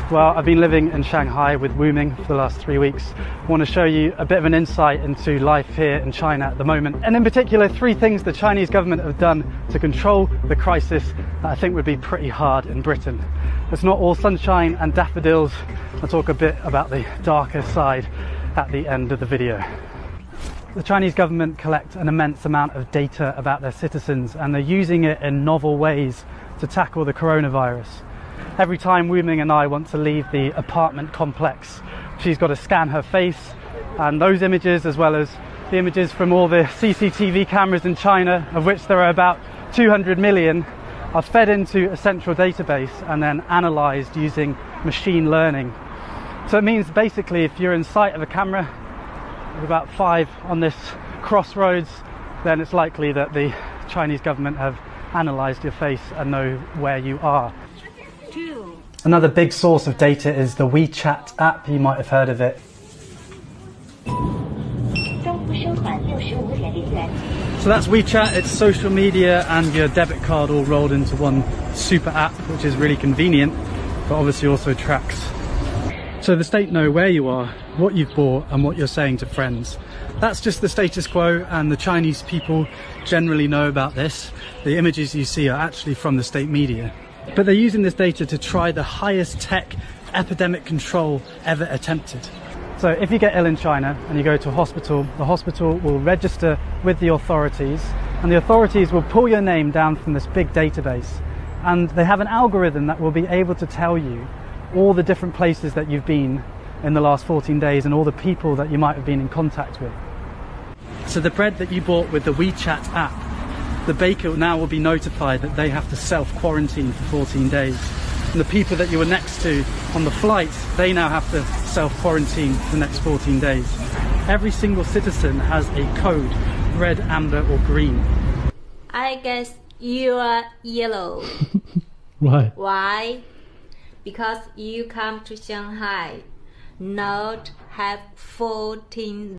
Well, I've been living in Shanghai with Wuming for the last 3 weeks. I want to show you a bit of an insight into life here in China at the moment, and in particular 3 things the Chinese government have done to control the crisis that I think would be pretty hard in Britain. It's not all sunshine and daffodils. I'll talk a bit about the darker side at the end of the video. The Chinese government collect an immense amount of data about their citizens, and they're using it in novel ways to tackle the coronavirus. Every time Wuming and I want to leave the apartment complex, she's got to scan her face, and those images, as well as the images from all the CCTV cameras in China, of which there are about 200 million, are fed into a central database and then analysed using machine learning. So it means basically if you're in sight of a camera, with about 5 on this crossroads, then it's likely that the Chinese government have analysed your face and know where you are. Another big source of data is the WeChat app. You might have heard of it. So that's WeChat. It's social media and your debit card all rolled into one super app, which is really convenient, but obviously also tracks. So the state know where you are, what you've bought, and what you're saying to friends. That's just the status quo, and the Chinese people generally know about this. The images you see are actually from the state media. But they're using this data to try the highest tech epidemic control ever attempted. So if you get ill in China and you go to a hospital, the hospital will register with the authorities, and the authorities will pull your name down from this big database. And they have an algorithm that will be able to tell you all the different places that you've been in the last 14 days and all the people that you might have been in contact with. So the bread that you bought with the WeChat app, the baker now will be notified that they have to self-quarantine for 14 days. And the people that you were next to on the flight, they now have to self-quarantine for the next 14 days. Every single citizen has a code, red, amber or green. I guess you are yellow. Why? Why? Because you come to Shanghai, not have 14